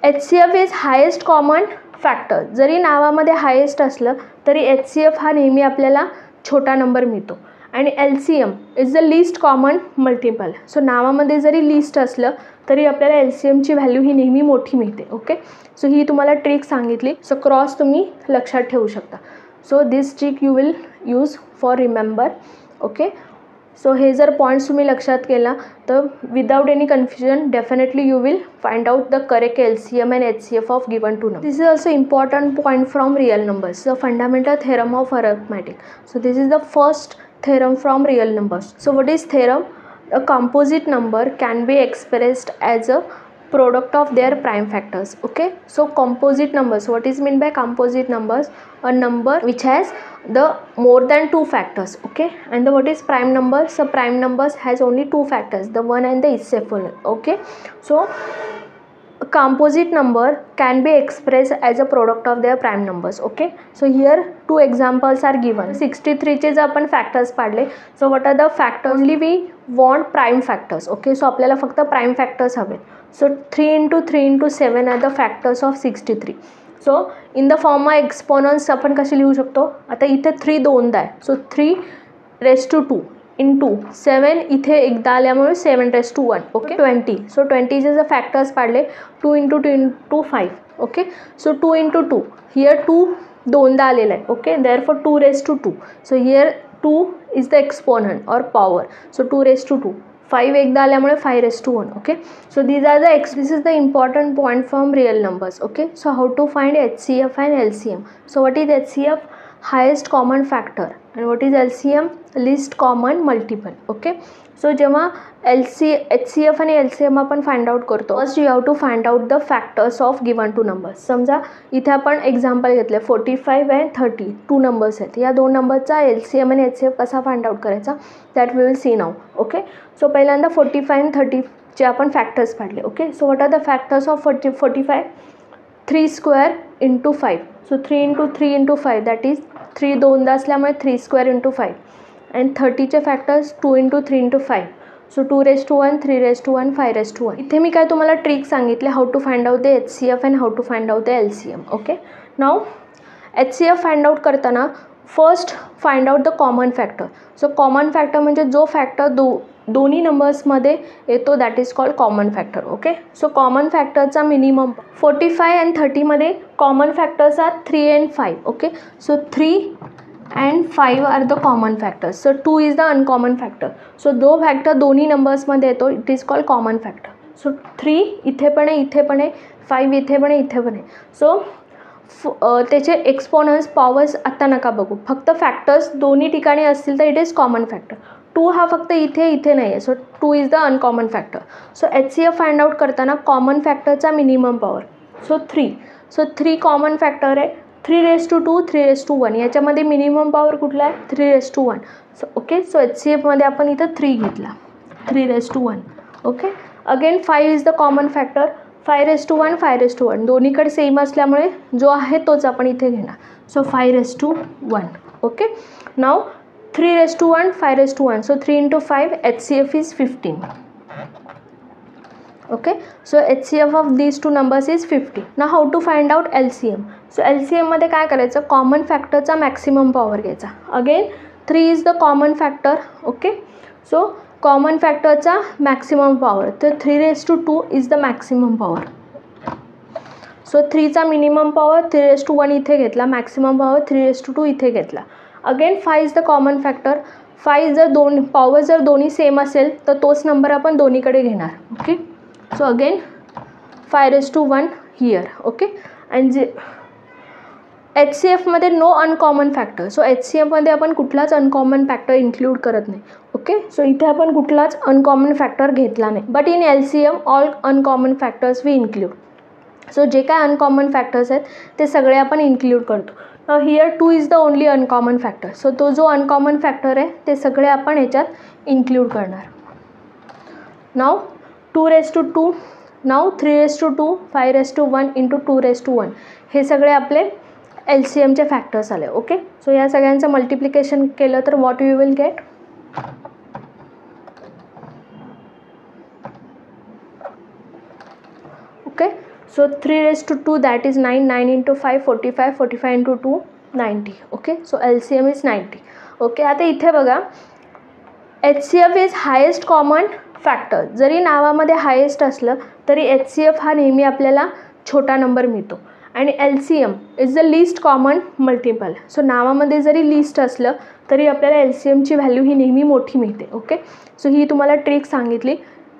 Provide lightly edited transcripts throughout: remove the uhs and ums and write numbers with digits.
HCF is highest common factor. जरी नावामध्ये highest असलं तरी HCF हा नेहमी आपल्याला छोटा नंबर मिळतो. आणि LCM is the least common multiple. So नावामध्ये जरी लिस्ट असलं तरी आपल्याला LCMची व्हॅल्यू ही नेहमी मोठी मिळते. ओके, सो ही तुम्हाला ट्रिक सांगितली. सो क्रॉस तुम्ही लक्षात ठेवू शकता. So this trick you will use for remember. Okay, so हे जर पॉईंट्स तुम्ही लक्षात केला तर without any confusion definitely you will find out the correct LCM and HCF of given two number. This is also important point from real numbers, the fundamental theorem of arithmetic. So this is the first theorem from real numbers. So what is theorem? A composite number can be expressed as a product of their prime factors. Okay, so composite numbers, what is meant by composite numbers? A number which has the more than two factors. Okay, and what is prime number? So prime numbers has only two factors, the one and the itself only. Okay, so a composite number can be expressed as a product of their prime numbers. Okay, so here two examples are given. 63 चे जर आपण factors पाडले, so what are the factors? Only we want prime factors. Okay, so आपल्याला फक्त prime factors हवे. So 3 into 3 into 7 are the factors of 63. So in the form of exponents आपण कशी लिहू शकतो? आता इथे 3 दोनदा आहे, so 3 raised to 2 into 7 इथे एकदा आल्यामुळे 7 raised to 1. ओके, 20. सो 20चे जर फॅक्टर्स पाडले 2 into 2 into 5. Okay, so 2 into 2 here 2 दोनदा आलेला आहे. Okay, therefore 2 raised to 2. So here 2 is the exponent और पॉवर. So 2 raised to 2. 5 एकदा आल्यामुळे 5 raised to 1. Okay, so this are the this is the important point from real numbers. Okay, so how to find HCF and LCM. So what is HCF? Highest common factor. and what is LCM? least common multiple. okay, so जेव्हा HCF आणि LCM आपण find out करतो, first you have to find out the factors of given two numbers. समजा इथे आपण example घेतले 45 and 30 two numbers आहेत. या दोन नंबरचा LCM आणि HCF कसा फाइंड आउट करायचा that we will see now. Okay, so पहिल्यांदा 45 and 30 चे आपण फॅक्टर्स पाडले. Okay, so what are the factors of 45? 3 square into 5. So 3 into 3 into 5 that is 3 दोनदा असल्यामुळे 3 square into 5. and 30चे factors 2 into 3 into 5. So 2 raised to 1, 3 raised to 1, 5 raised to 1. इथे मी काय तुम्हाला ट्रिक सांगितले how to find out the HCF and how to find out the LCM. Okay, now HCF find out करताना first find out the common factor. So common factor म्हणजे जो factor दोन्ही नंबर्समध्ये येतो that is called common factor. Okay, so common फॅक्टरचा minimum 45 and 30 मध्ये common factors are 3 and 5. Okay, so 3 and 5 are the common factors. So 2 is the uncommon factor. So दो factor दोन्ही नंबर्समध्ये येतो, it is called common factor. So 3 इथे पण आहे, इथे पण आहे, 5 इथे पण आहे, इथे पण आहे. सो त्याचे एक्सपोनन्स पॉवर्स आत्ता नका बघू, फक्त फॅक्टर्स दोन्ही ठिकाणी असतील तर इट इज कॉमन फॅक्टर. 2 हा फक्त इथे नाही आहे, so 2 is the uncommon factor. So HCF find out करताना कॉमन फॅक्टरचा minimum power so 3. So 3 common factor आहे, 3 raised to 2, 3 raised to 1. याच्यामध्ये मिनिमम पॉवर कुठला आहे? 3 raised to 1. So okay, so HCFमध्ये आपण इथं 3 घेतला, 3 raised to 1. Okay, again 5 is the common factor, 5 raised to 1, 5 raised to 1. दोन्हीकडे सेम असल्यामुळे जो आहे तोच आपण इथे घेणार. So 5 raised to 1. Okay, now 3 raised to 1, 5 raised to 1. So 3 into 5, HCF is 15. Okay, so HCF of these two numbers is 50. Now how to find out LCM? So LCM मध्ये काय करायचं? कॉमन फॅक्टरचा मॅक्सिमम पॉवर घ्यायचा. Again 3 is the common factor. Okay, so common फॅक्टरचा maximum power, तर 3 raised to 2 is the maximum power. So 3चा minimum power 3 raised to 1 इथे घेतला, मॅक्सिमम पॉवर 3 raised to 2 इथे घेतला. Again 5 is the common factor. 5 जर power जर दोन्ही सेम असेल तर तोच नंबर आपण दोन्हीकडे घेणार. Okay, so again 5 raised to 1 here. Okay, and HCFमध्ये नो अनकॉमन फॅक्टर. सो HCFमध्ये आपण कुठलाच अनकॉमन फॅक्टर इन्क्लूड करत नाही. ओके, सो इथे आपण कुठलाच अनकॉमन फॅक्टर घेतला नाही. But in LCM all uncommon factors we include. So जे काय अनकॉमन फॅक्टर्स आहेत ते सगळे आपण इन्क्लूड करतो. Here 2 is the only uncommon factor. So तो जो अनकॉमन फॅक्टर आहे ते सगळे आपण ह्याच्यात इन्क्लूड करणार. Now 2 raised to 2, now 3 raised to 2, 5 raised to 1 into 2 raised to 1. हे सगळे आपले LCMचे फॅक्टर्स आले. ओके, सो या सगळ्यांचं मल्टिप्लिकेशन केलं तर what you will get? Okay, so 3^2 that is 9, 9 into 5 45, 45 into 2 90. Okay, so LCM is 90. Okay, आता इथे बघा HCF is highest common factor. जरी नावामध्ये हायेस्ट असलं तरी HCF हा नेहमी आपल्याला छोटा नंबर मिळतो. आणि LCM is the least common multiple. So नावामध्ये जरी लिस्ट असलं तरी आपल्याला LCMची व्हॅल्यू ही नेहमी मोठी मिळते. ओके, सो ही तुम्हाला ट्रिक सांगितली.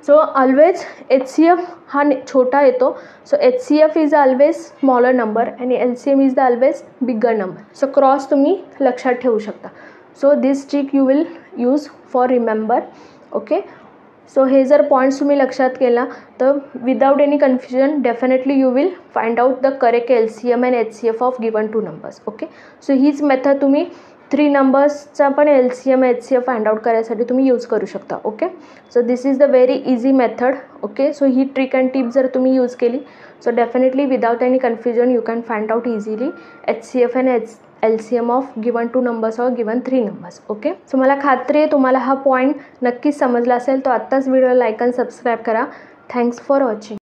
सो ऑलवेज HCF हा छोटा येतो. So HCF is always smaller number आणि LCM is the always bigger number. So cross तुम्ही लक्षात ठेवू शकता. So this trick you will use for remember. Okay, so हे जर पॉईंट्स तुम्ही लक्षात केला तर without any confusion definitely you will find out the correct LCM and HCF of given 2 numbers. Okay, so हीच मेथड तुम्ही 3 नंबर्सचा पण LCM HCF फाइंड आउट करायसाठी तुम्ही यूज करू शकता. Okay, so this is the very easy method. Okay, so he trick and tip जर तुम्ही use केली so definitely without any confusion you can find out easily HCF and LCM of given 2 numbers और given 3 numbers. Okay, so मला खात्री आहे तुम्हाला हा point नक्कीच समजला असेल. तो आत्ताच व्हिडिओ लाईक आणि सबस्क्राईब करा. Thanks for watching.